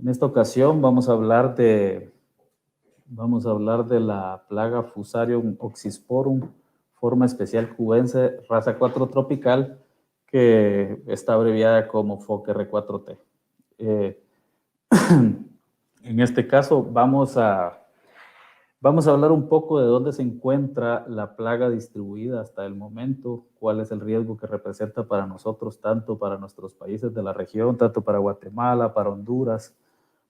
En esta ocasión vamos a hablar de la plaga Fusarium oxysporum, forma especial cubense, raza 4 tropical, que está abreviada como FOCR4T. En este caso vamos a hablar un poco de dónde se encuentra la plaga distribuida hasta el momento, cuál es el riesgo que representa para nosotros, tanto para nuestros países de la región, tanto para Guatemala, para Honduras,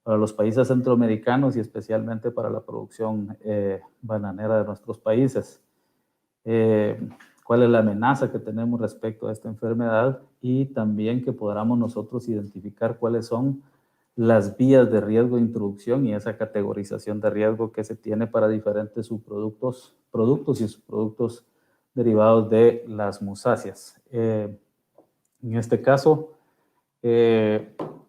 para los países centroamericanos y especialmente para la producción bananera de nuestros países. Cuál es la amenaza que tenemos respecto a esta enfermedad y también que podamos nosotros identificar cuáles son las vías de riesgo de introducción y esa categorización de riesgo que se tiene para diferentes subproductos y subproductos derivados de las musáceas. En este caso,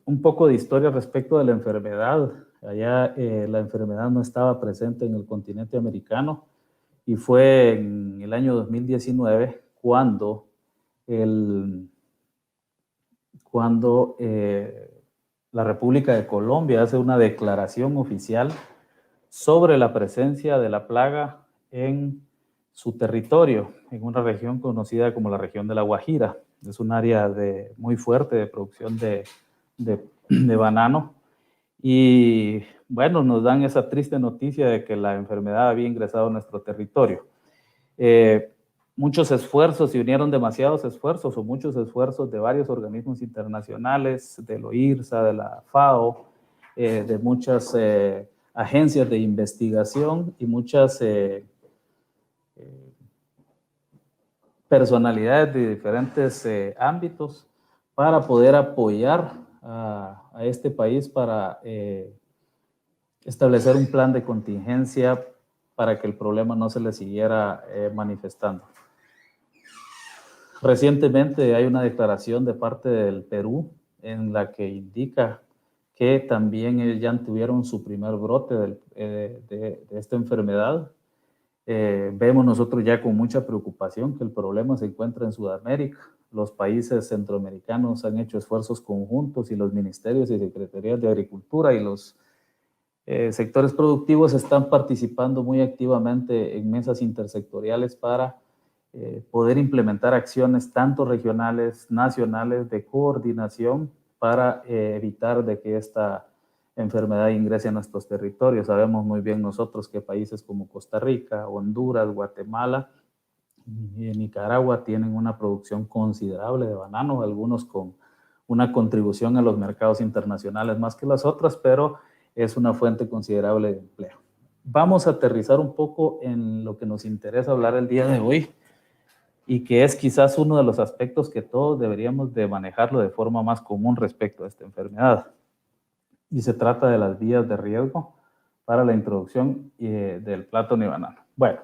un poco de historia respecto de la enfermedad. Allá la enfermedad no estaba presente en el continente americano y fue en el año 2019 cuando la República de Colombia hace una declaración oficial sobre la presencia de la plaga en su territorio, en una región conocida como la región de La Guajira. Es un área muy fuerte de producción de banano. Y bueno, nos dan esa triste noticia de que la enfermedad había ingresado a nuestro territorio. Muchos esfuerzos, se unieron demasiados esfuerzos o muchos esfuerzos de varios organismos internacionales, del OIRSA, de la FAO, de muchas agencias de investigación y muchas personalidades de diferentes ámbitos para poder apoyar a este país para establecer un plan de contingencia para que el problema no se le siguiera manifestando. Recientemente hay una declaración de parte del Perú en la que indica que también ya tuvieron su primer brote de esta enfermedad. Vemos nosotros ya con mucha preocupación que el problema se encuentra en Sudamérica. Los países centroamericanos han hecho esfuerzos conjuntos y los ministerios y secretarías de Agricultura y los sectores productivos están participando muy activamente en mesas intersectoriales para poder implementar acciones tanto regionales, nacionales, de coordinación para evitar de que esta enfermedad ingrese a nuestros territorios. Sabemos muy bien nosotros que países como Costa Rica, Honduras, Guatemala y Nicaragua tienen una producción considerable de bananos, algunos con una contribución a los mercados internacionales más que las otras, pero es una fuente considerable de empleo. Vamos a aterrizar un poco en lo que nos interesa hablar el día de hoy y que es quizás uno de los aspectos que todos deberíamos de manejarlo de forma más común respecto a esta enfermedad. Y se trata de las vías de riesgo para la introducción del plátano y banano. Bueno,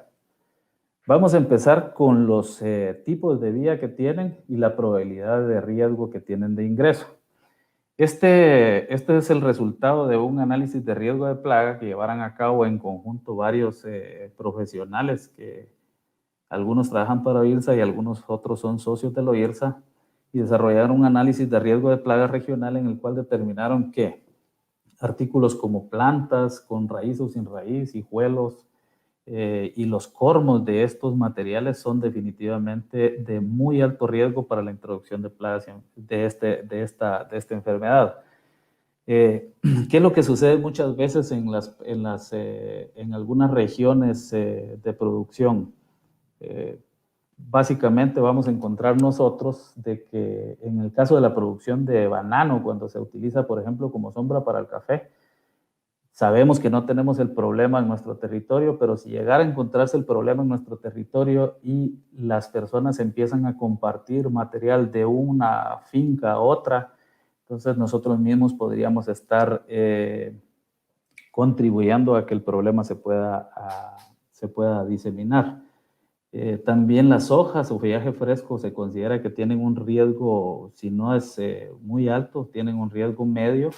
vamos a empezar con los tipos de vía que tienen y la probabilidad de riesgo que tienen de ingreso. Este es el resultado de un análisis de riesgo de plaga que llevaron a cabo en conjunto varios profesionales que algunos trabajan para OIRSA y algunos otros son socios de la OIRSA y desarrollaron un análisis de riesgo de plaga regional en el cual determinaron que artículos como plantas con raíz o sin raíz, hijuelos y los cormos de estos materiales son definitivamente de muy alto riesgo para la introducción de plagas de esta enfermedad. ¿Qué es lo que sucede muchas veces en algunas regiones de producción? Básicamente vamos a encontrar nosotros de que en el caso de la producción de banano, cuando se utiliza, por ejemplo, como sombra para el café, sabemos que no tenemos el problema en nuestro territorio, pero si llegara a encontrarse el problema en nuestro territorio y las personas empiezan a compartir material de una finca a otra, entonces nosotros mismos podríamos estar contribuyendo a que el problema se pueda diseminar. También las hojas o follaje fresco se considera que tienen un riesgo, si no es muy alto, tienen un riesgo medio.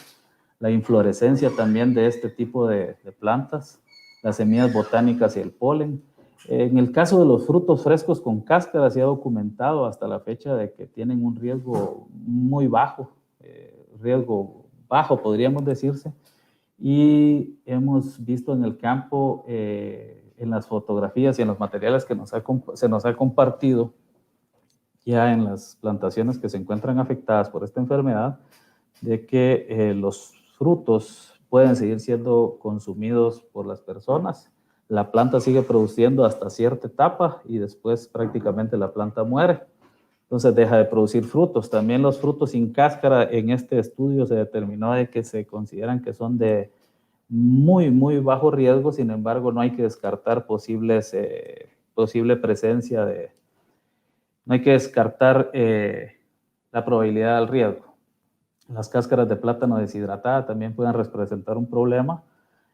La inflorescencia también de este tipo de plantas, las semillas botánicas y el polen. En el caso de los frutos frescos con cáscara se ha documentado hasta la fecha de que tienen un riesgo muy bajo, riesgo bajo, podríamos decirse, y hemos visto en el campo, en las fotografías y en los materiales que se nos ha compartido, ya en las plantaciones que se encuentran afectadas por esta enfermedad, de que los frutos pueden seguir siendo consumidos por las personas. La planta sigue produciendo hasta cierta etapa y después prácticamente la planta muere. Entonces deja de producir frutos. También los frutos sin cáscara, en este estudio se determinó de que se consideran que son de muy, muy bajo riesgo. Sin embargo, no hay que descartar posible presencia de... No hay que descartar la probabilidad del riesgo. Las cáscaras de plátano deshidratada también pueden representar un problema.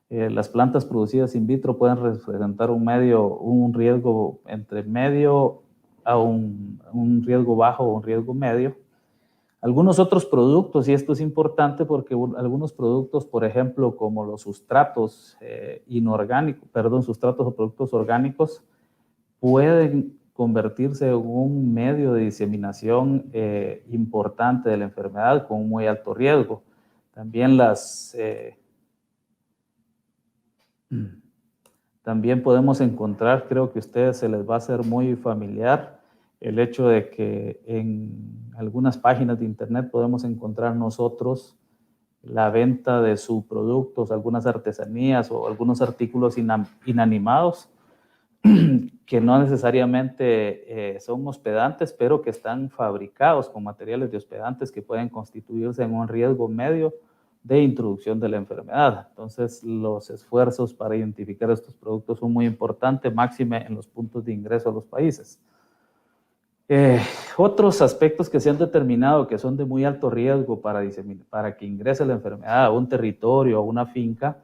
Las plantas producidas in vitro pueden representar un riesgo entre medio a un riesgo bajo o un riesgo medio. Algunos otros productos, y esto es importante porque algunos productos, por ejemplo, como los sustratos sustratos o productos orgánicos, pueden convertirse en un medio de diseminación importante de la enfermedad con muy alto riesgo. También podemos encontrar, creo que a ustedes se les va a hacer muy familiar, el hecho de que en algunas páginas de internet podemos encontrar nosotros la venta de subproductos, algunas artesanías o algunos artículos inanimados que no necesariamente son hospedantes, pero que están fabricados con materiales de hospedantes que pueden constituirse en un riesgo medio de introducción de la enfermedad. Entonces, los esfuerzos para identificar estos productos son muy importantes, máxime en los puntos de ingreso a los países. Otros aspectos que se han determinado que son de muy alto riesgo para que ingrese la enfermedad a un territorio, a una finca,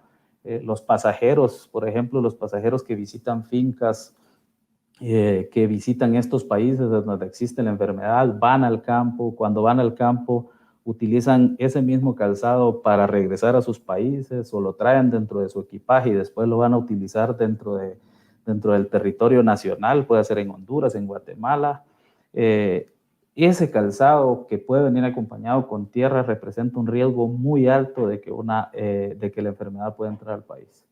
los pasajeros, por ejemplo, los pasajeros que visitan fincas, que visitan estos países donde existe la enfermedad, van al campo. Cuando van al campo, utilizan ese mismo calzado para regresar a sus países o lo traen dentro de su equipaje y después lo van a utilizar dentro del territorio nacional, puede ser en Honduras, en Guatemala. Ese calzado que puede venir acompañado con tierra representa un riesgo muy alto de que la enfermedad pueda entrar al país.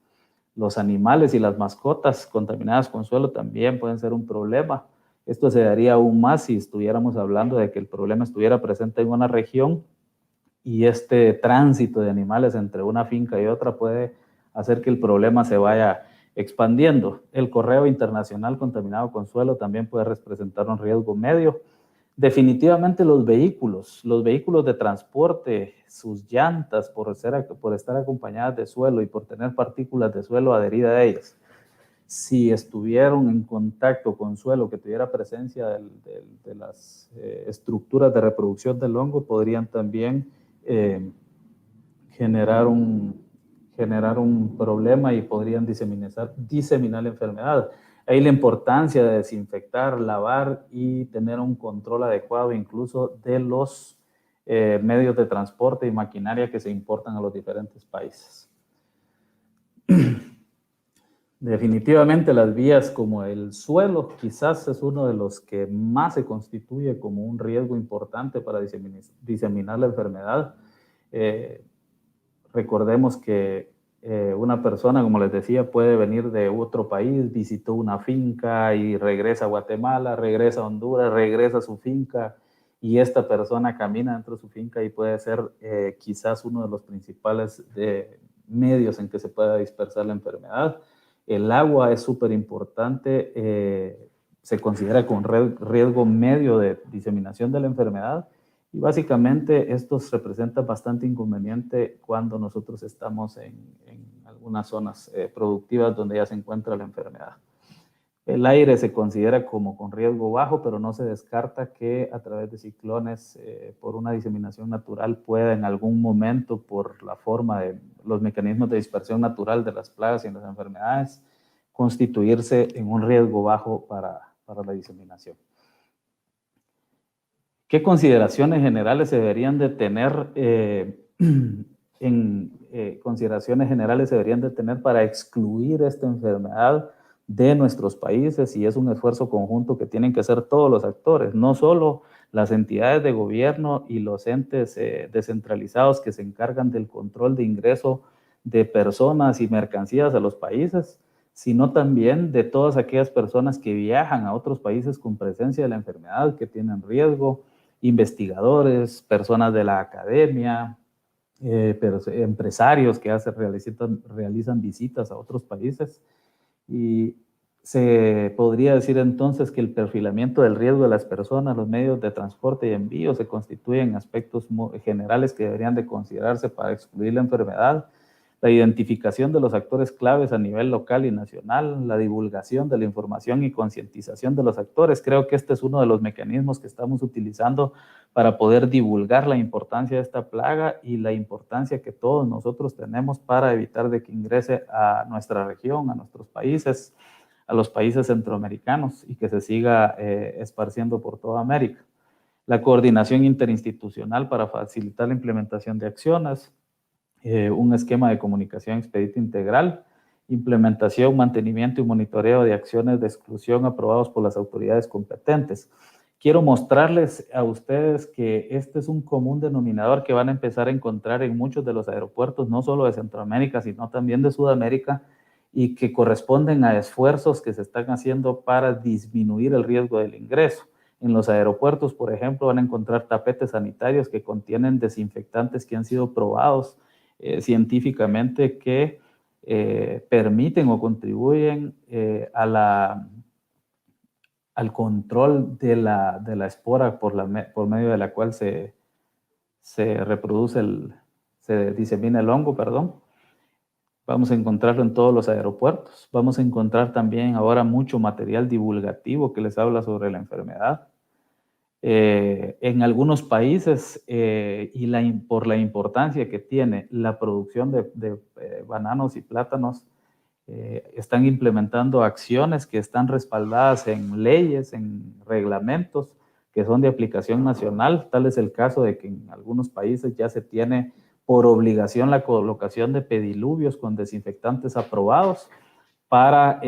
Los animales y las mascotas contaminadas con suelo también pueden ser un problema. Esto se daría aún más si estuviéramos hablando de que el problema estuviera presente en una región y este tránsito de animales entre una finca y otra puede hacer que el problema se vaya expandiendo. El correo internacional contaminado con suelo también puede representar un riesgo medio. Definitivamente los vehículos de transporte, sus llantas, por estar acompañadas de suelo y por tener partículas de suelo adheridas a ellas, si estuvieron en contacto con suelo que tuviera presencia de las estructuras de reproducción del hongo, podrían también generar un problema y podrían diseminar la enfermedad. Ahí la importancia de desinfectar, lavar y tener un control adecuado incluso de los medios de transporte y maquinaria que se importan a los diferentes países. Definitivamente las vías como el suelo quizás es uno de los que más se constituye como un riesgo importante para diseminar la enfermedad. Recordemos que una persona, como les decía, puede venir de otro país, visitó una finca y regresa a Guatemala, regresa a Honduras, regresa a su finca y esta persona camina dentro de su finca y puede ser quizás uno de los principales medios en que se pueda dispersar la enfermedad. El agua es súper importante, se considera con riesgo medio de diseminación de la enfermedad. Y básicamente esto representa bastante inconveniente cuando nosotros estamos en algunas zonas productivas donde ya se encuentra la enfermedad. El aire se considera como con riesgo bajo, pero no se descarta que a través de ciclones, por una diseminación natural, pueda en algún momento, por la forma de los mecanismos de dispersión natural de las plagas y las enfermedades, constituirse en un riesgo bajo para la diseminación. ¿Qué consideraciones generales se deberían de tener para excluir esta enfermedad de nuestros países? Y es un esfuerzo conjunto que tienen que hacer todos los actores, no solo las entidades de gobierno y los entes descentralizados que se encargan del control de ingreso de personas y mercancías a los países, sino también de todas aquellas personas que viajan a otros países con presencia de la enfermedad, que tienen riesgo, investigadores, personas de la academia, empresarios que realizan visitas a otros países. Y se podría decir entonces que el perfilamiento del riesgo de las personas, los medios de transporte y envío se constituyen aspectos generales que deberían de considerarse para excluir la enfermedad, la identificación de los actores claves a nivel local y nacional, la divulgación de la información y concientización de los actores. Creo que este es uno de los mecanismos que estamos utilizando para poder divulgar la importancia de esta plaga y la importancia que todos nosotros tenemos para evitar de que ingrese a nuestra región, a nuestros países, a los países centroamericanos y que se siga esparciendo por toda América. La coordinación interinstitucional para facilitar la implementación de acciones, un esquema de comunicación expedita integral, implementación, mantenimiento y monitoreo de acciones de exclusión aprobados por las autoridades competentes. Quiero mostrarles a ustedes que este es un común denominador que van a empezar a encontrar en muchos de los aeropuertos, no solo de Centroamérica, sino también de Sudamérica, y que corresponden a esfuerzos que se están haciendo para disminuir el riesgo del ingreso. En los aeropuertos, por ejemplo, van a encontrar tapetes sanitarios que contienen desinfectantes que han sido probados científicamente que permiten o contribuyen al control de la espora por medio de la cual se disemina el hongo, perdón. Vamos a encontrarlo en todos los aeropuertos. Vamos a encontrar también ahora mucho material divulgativo que les habla sobre la enfermedad. En algunos países, por la importancia que tiene la producción de bananos y plátanos, están implementando acciones que están respaldadas en leyes, en reglamentos que son de aplicación nacional. Tal es el caso de que en algunos países ya se tiene por obligación la colocación de pediluvios con desinfectantes aprobados para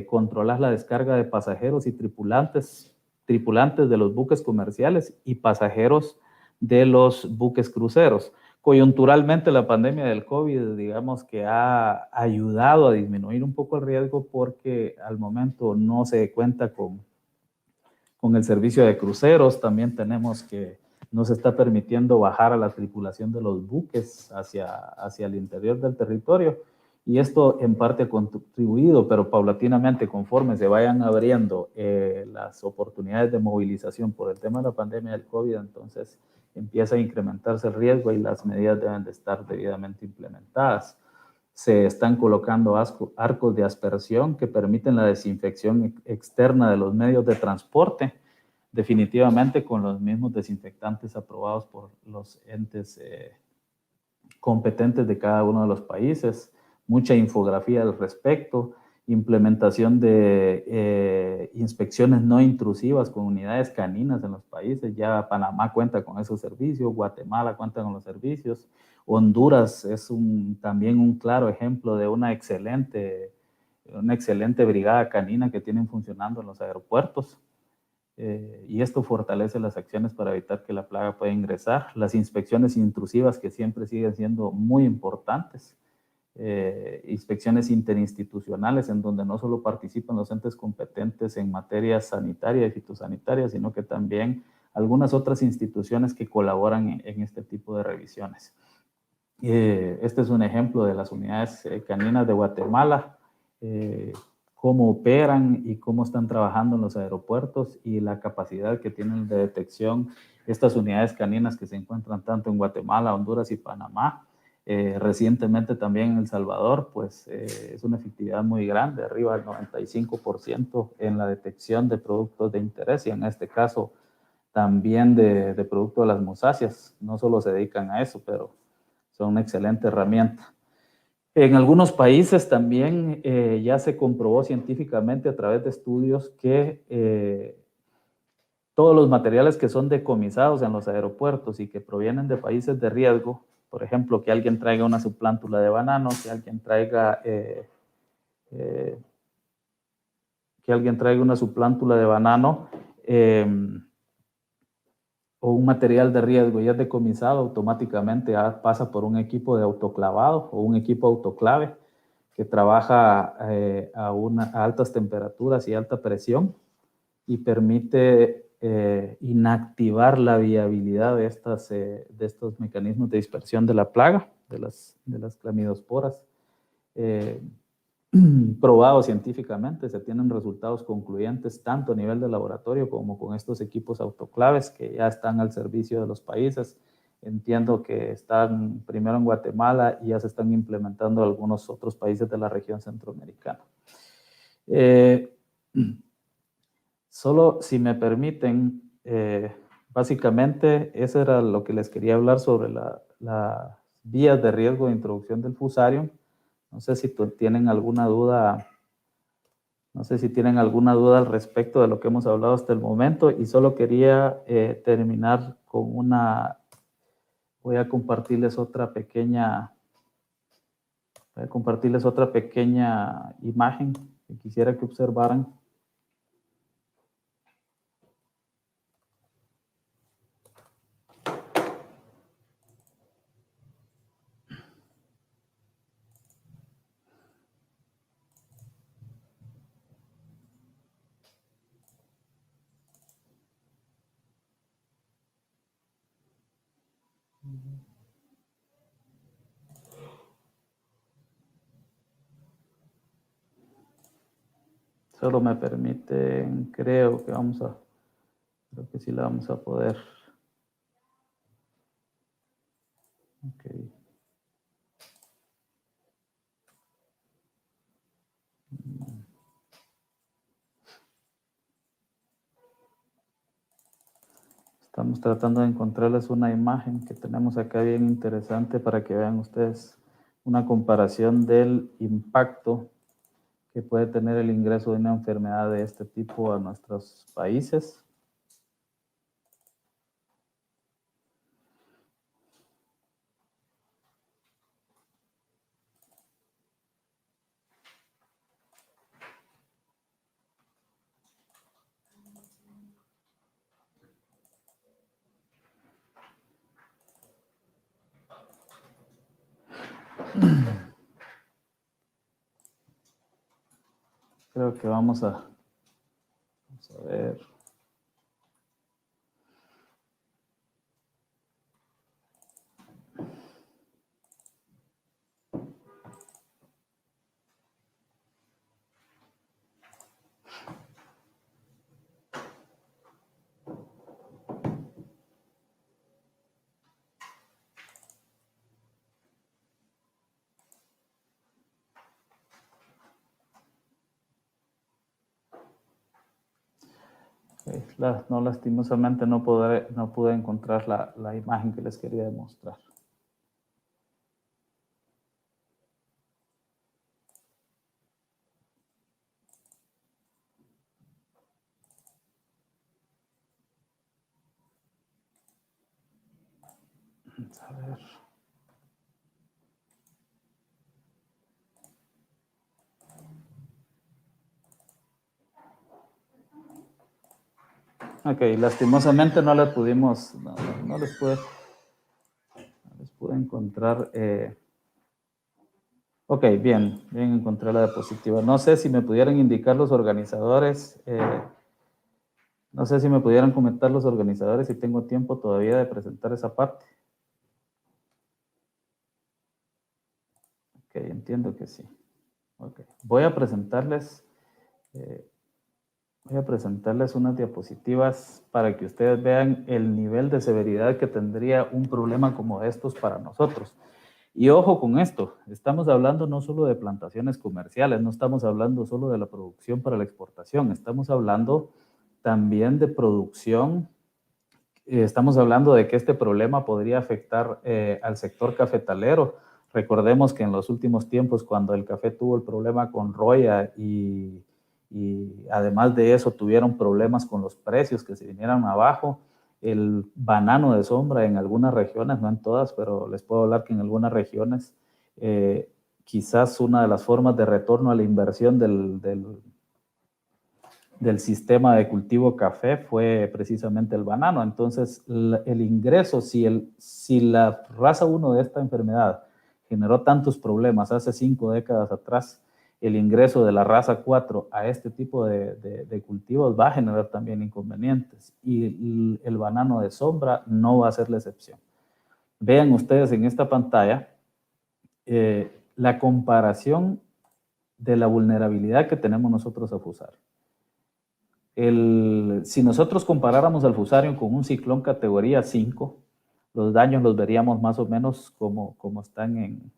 controlar la descarga de pasajeros y tripulantes de los buques comerciales y pasajeros de los buques cruceros. Coyunturalmente, la pandemia del COVID, digamos que ha ayudado a disminuir un poco el riesgo porque al momento no se cuenta con el servicio de cruceros. También tenemos que no se está permitiendo bajar a la tripulación de los buques hacia el interior del territorio. Y esto en parte ha contribuido, pero paulatinamente, conforme se vayan abriendo las oportunidades de movilización por el tema de la pandemia del COVID, entonces empieza a incrementarse el riesgo y las medidas deben de estar debidamente implementadas. Se están colocando arcos de aspersión que permiten la desinfección externa de los medios de transporte, definitivamente con los mismos desinfectantes aprobados por los entes competentes de cada uno de los países. Mucha infografía al respecto, implementación de inspecciones no intrusivas con unidades caninas en los países. Ya Panamá cuenta con esos servicios, Guatemala cuenta con los servicios, Honduras es también un claro ejemplo de una excelente brigada canina que tienen funcionando en los aeropuertos. Y esto fortalece las acciones para evitar que la plaga pueda ingresar. Las inspecciones intrusivas que siempre siguen siendo muy importantes. Inspecciones interinstitucionales en donde no solo participan los entes competentes en materia sanitaria y fitosanitaria, sino que también algunas otras instituciones que colaboran en este tipo de revisiones. Este es un ejemplo de las unidades caninas de Guatemala, cómo operan y cómo están trabajando en los aeropuertos y la capacidad que tienen de detección estas unidades caninas que se encuentran tanto en Guatemala, Honduras y Panamá. Recientemente también en El Salvador, pues es una efectividad muy grande, arriba del 95% en la detección de productos de interés y en este caso también de productos de las musáceas. No solo se dedican a eso, pero son una excelente herramienta. En algunos países también ya se comprobó científicamente a través de estudios que todos los materiales que son decomisados en los aeropuertos y que provienen de países de riesgo, por ejemplo, que alguien traiga una subplántula de banano, que alguien traiga una subplántula de banano, o un material de riesgo ya es decomisado, automáticamente pasa por un equipo de autoclavado o un equipo autoclave que trabaja a altas temperaturas y alta presión y permite inactivar la viabilidad de estos mecanismos de dispersión de la plaga, de las clamidosporas. Probado científicamente, se tienen resultados concluyentes tanto a nivel de laboratorio como con estos equipos autoclaves que ya están al servicio de los países. Entiendo que están primero en Guatemala y ya se están implementando en algunos otros países de la región centroamericana. Solo si me permiten, básicamente eso era lo que les quería hablar sobre las vías de riesgo de introducción del fusarium. No sé si tienen alguna duda. No sé si tienen alguna duda al respecto de lo que hemos hablado hasta el momento y solo quería terminar con una. Voy a compartirles otra pequeña imagen que quisiera que observaran. Solo me permiten, creo que sí la vamos a poder. Okay. Estamos tratando de encontrarles una imagen que tenemos acá bien interesante para que vean ustedes una comparación del impacto que puede tener el ingreso de una enfermedad de este tipo a nuestros países. Creo que vamos a ver. No, lastimosamente no pude encontrar la imagen que les quería demostrar. Vamos a ver. Ok, lastimosamente no les pudimos, no les pude encontrar. Ok, bien encontré la diapositiva. No sé si me pudieran indicar los organizadores, no sé si me pudieran comentar los organizadores si tengo tiempo todavía de presentar esa parte. Ok, entiendo que sí. Ok, voy a presentarles unas diapositivas para que ustedes vean el nivel de severidad que tendría un problema como estos para nosotros. Y ojo con esto, estamos hablando no solo de plantaciones comerciales, no estamos hablando solo de la producción para la exportación, estamos hablando también de producción, estamos hablando de que este problema podría afectar al sector cafetalero. Recordemos que en los últimos tiempos, cuando el café tuvo el problema con Roya y además de eso tuvieron problemas con los precios que se vinieron abajo, el banano de sombra en algunas regiones, no en todas, pero les puedo hablar que en algunas regiones quizás una de las formas de retorno a la inversión del del sistema de cultivo café fue precisamente el banano. Entonces, el ingreso, si la raza 1 de esta enfermedad generó tantos problemas hace 5 décadas atrás, el ingreso de la raza 4 a este tipo de cultivos va a generar también inconvenientes. Y el banano de sombra no va a ser la excepción. Vean ustedes en esta pantalla la comparación de la vulnerabilidad que tenemos nosotros a Fusarium. Si nosotros comparáramos al Fusarium con un ciclón categoría 5, los daños los veríamos más o menos como están en...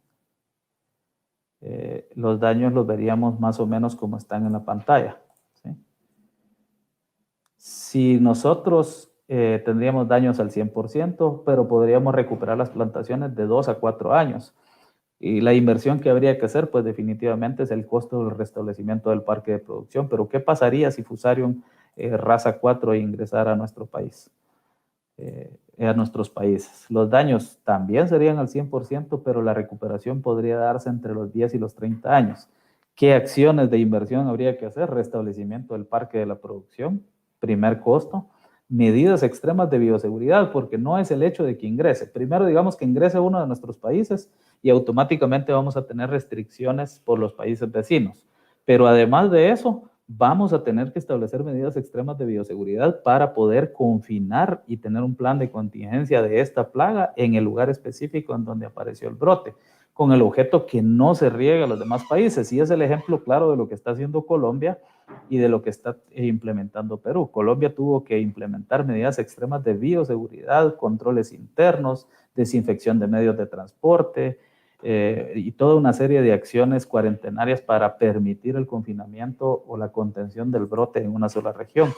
los daños los veríamos más o menos como están en la pantalla. ¿Sí? Si nosotros tendríamos daños al 100%, pero podríamos recuperar las plantaciones de 2 a 4 años. Y la inversión que habría que hacer, pues definitivamente es el costo del restablecimiento del parque de producción. Pero ¿qué pasaría si Fusarium raza 4 ingresara a nuestro país? A nuestros países. Los daños también serían al 100%, pero la recuperación podría darse entre los 10 y los 30 años. ¿Qué acciones de inversión habría que hacer? Restablecimiento del parque de la producción, primer costo. Medidas extremas de bioseguridad, porque no es el hecho de que ingrese. Primero, digamos que ingrese a uno de nuestros países y automáticamente vamos a tener restricciones por los países vecinos. Pero además de eso, vamos a tener que establecer medidas extremas de bioseguridad para poder confinar y tener un plan de contingencia de esta plaga en el lugar específico en donde apareció el brote, con el objeto que no se riegue a los demás países. Y es el ejemplo claro de lo que está haciendo Colombia y de lo que está implementando Perú. Colombia tuvo que implementar medidas extremas de bioseguridad, controles internos, desinfección de medios de transporte, y toda una serie de acciones cuarentenarias para permitir el confinamiento o la contención del brote en una sola región.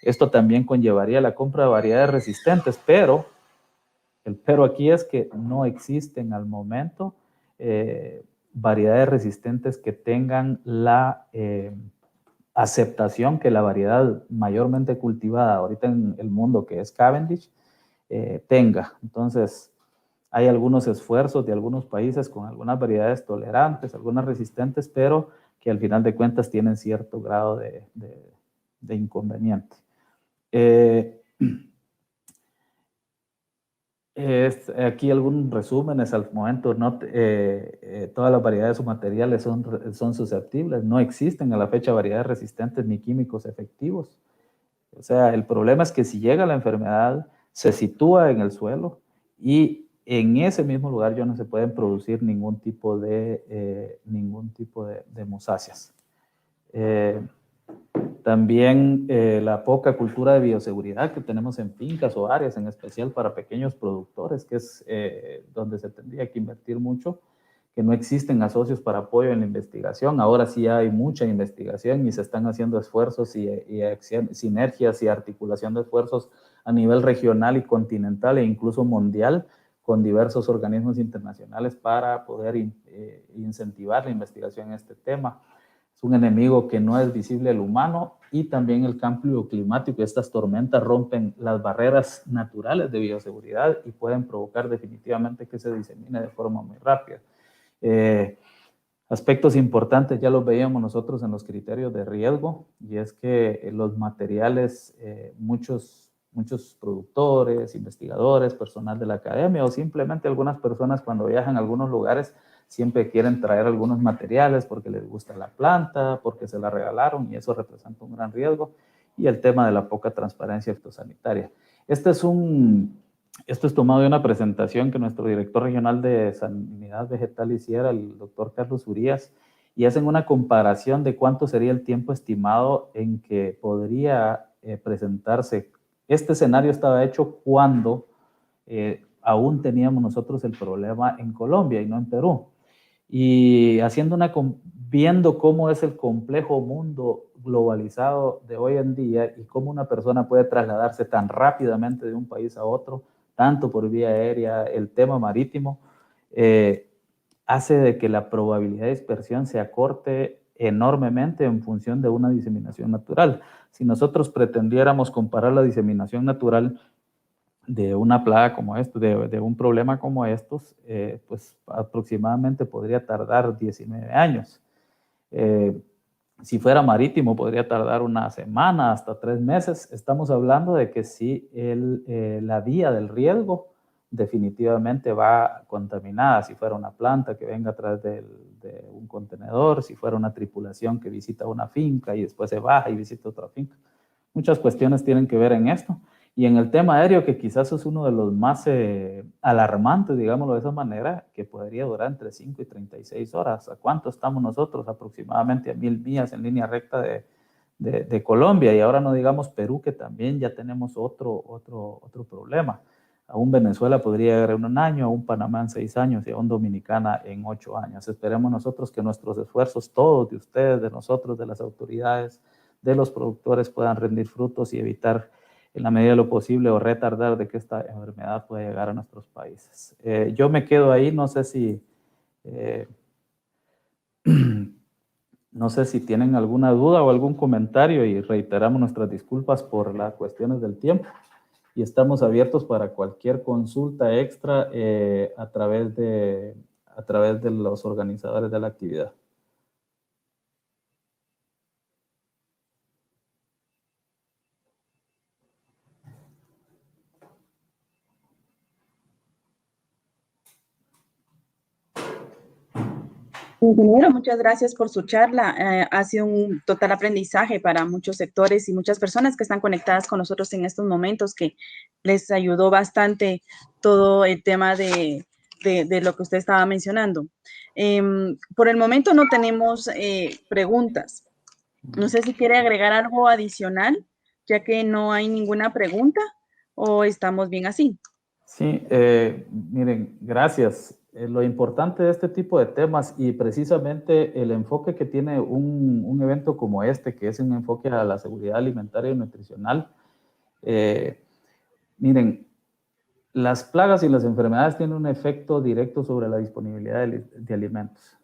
Esto también conllevaría la compra de variedades resistentes, pero el pero aquí es que no existen al momento variedades resistentes que tengan la aceptación que la variedad mayormente cultivada ahorita en el mundo, que es Cavendish, tenga. Entonces, hay algunos esfuerzos de algunos países con algunas variedades tolerantes, algunas resistentes, pero que al final de cuentas tienen cierto grado de inconveniente. Aquí algunos resúmenes al momento. Todas las variedades o materiales son susceptibles. No existen a la fecha variedades resistentes ni químicos efectivos. O sea, el problema es que si llega la enfermedad, se sitúa en el suelo y en ese mismo lugar ya no se pueden producir ningún tipo de musáceas. También la poca cultura de bioseguridad que tenemos en fincas o áreas, en especial para pequeños productores, que es donde se tendría que invertir mucho, que no existen asocios para apoyo en la investigación. Ahora sí hay mucha investigación y se están haciendo esfuerzos y sinergias y articulación de esfuerzos a nivel regional y continental e incluso mundial con diversos organismos internacionales para poder incentivar la investigación en este tema. Es un enemigo que no es visible al humano y también el cambio climático. Estas tormentas rompen las barreras naturales de bioseguridad y pueden provocar definitivamente que se disemine de forma muy rápida. Aspectos importantes ya los veíamos nosotros en los criterios de riesgo, y es que los materiales, muchos productores, investigadores, personal de la academia o simplemente algunas personas cuando viajan a algunos lugares siempre quieren traer algunos materiales porque les gusta la planta, porque se la regalaron, y eso representa un gran riesgo. Y el tema de la poca transparencia fitosanitaria. Esto es tomado de una presentación que nuestro director regional de Sanidad Vegetal hiciera, el doctor Carlos Urías, y hacen una comparación de cuánto sería el tiempo estimado en que podría presentarse. Este escenario estaba hecho cuando aún teníamos nosotros el problema en Colombia y no en Perú. Y viendo cómo es el complejo mundo globalizado de hoy en día y cómo una persona puede trasladarse tan rápidamente de un país a otro, tanto por vía aérea, el tema marítimo, hace de que la probabilidad de dispersión se acorte enormemente en función de una diseminación natural. Si nosotros pretendiéramos comparar la diseminación natural de una plaga como esto, de un problema como estos, pues aproximadamente podría tardar 19 años. Si fuera marítimo, podría tardar una semana hasta 3 meses. Estamos hablando de que si la vía del riesgo definitivamente va contaminada, si fuera una planta que venga a través de un contenedor, si fuera una tripulación que visita una finca y después se baja y visita otra finca. Muchas cuestiones tienen que ver en esto. Y en el tema aéreo, que quizás es uno de los más alarmantes, digámoslo de esa manera, que podría durar entre 5 y 36 horas. ¿A cuánto estamos nosotros? Aproximadamente a 1000 millas en línea recta de Colombia. Y ahora no digamos Perú, que también ya tenemos otro problema. A un Venezuela podría llegar en 1 año, a un Panamá en 6 años y a un Dominicana en 8 años. Esperemos nosotros que nuestros esfuerzos, todos de ustedes, de nosotros, de las autoridades, de los productores, puedan rendir frutos y evitar en la medida de lo posible o retardar de que esta enfermedad pueda llegar a nuestros países. Yo me quedo ahí, no sé si no sé si tienen alguna duda o algún comentario y reiteramos nuestras disculpas por las cuestiones del tiempo y estamos abiertos para cualquier consulta extra a través de los organizadores de la actividad. Ingeniero, muchas gracias por su charla. Ha sido un total aprendizaje para muchos sectores y muchas personas que están conectadas con nosotros en estos momentos, que les ayudó bastante todo el tema de lo que usted estaba mencionando. Por el momento no tenemos preguntas. No sé si quiere agregar algo adicional, ya que no hay ninguna pregunta, o estamos bien así. Sí, miren, gracias. Lo importante de este tipo de temas y precisamente el enfoque que tiene un evento como este, que es un enfoque a la seguridad alimentaria y nutricional, miren, las plagas y las enfermedades tienen un efecto directo sobre la disponibilidad de alimentos.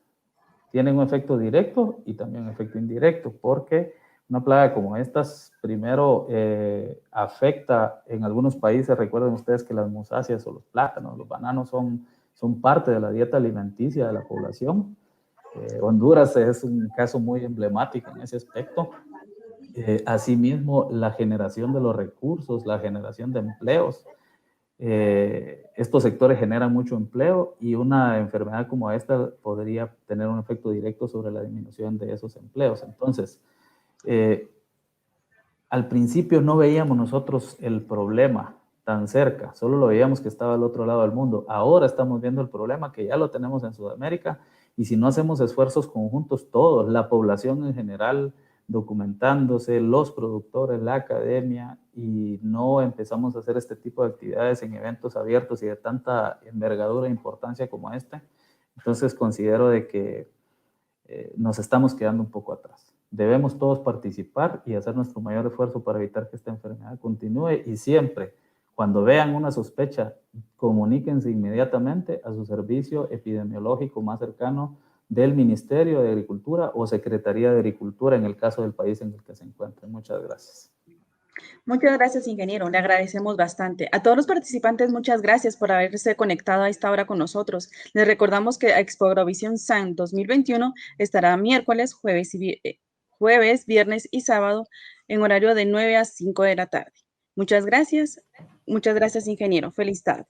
Tienen un efecto directo y también un efecto indirecto, porque una plaga como estas, primero afecta en algunos países, recuerden ustedes que las musáceas o los plátanos, los bananos son parte de la dieta alimenticia de la población. Honduras es un caso muy emblemático en ese aspecto. Asimismo, la generación de los recursos, la generación de empleos. Estos sectores generan mucho empleo y una enfermedad como esta podría tener un efecto directo sobre la disminución de esos empleos. Entonces, al principio no veíamos nosotros el problema tan cerca, solo lo veíamos que estaba al otro lado del mundo. Ahora estamos viendo el problema que ya lo tenemos en Sudamérica y si no hacemos esfuerzos conjuntos todos, la población en general, documentándose, los productores, la academia, y no empezamos a hacer este tipo de actividades en eventos abiertos y de tanta envergadura e importancia como este, entonces considero de que nos estamos quedando un poco atrás. Debemos todos participar y hacer nuestro mayor esfuerzo para evitar que esta enfermedad continúe y siempre, cuando vean una sospecha, comuníquense inmediatamente a su servicio epidemiológico más cercano del Ministerio de Agricultura o Secretaría de Agricultura en el caso del país en el que se encuentren. Muchas gracias. Muchas gracias, ingeniero. Le agradecemos bastante. A todos los participantes, muchas gracias por haberse conectado a esta hora con nosotros. Les recordamos que Expo Agrovisión SAN 2021 estará miércoles, jueves, viernes y sábado en horario de 9 a 5 de la tarde. Muchas gracias, ingeniero. Feliz tarde.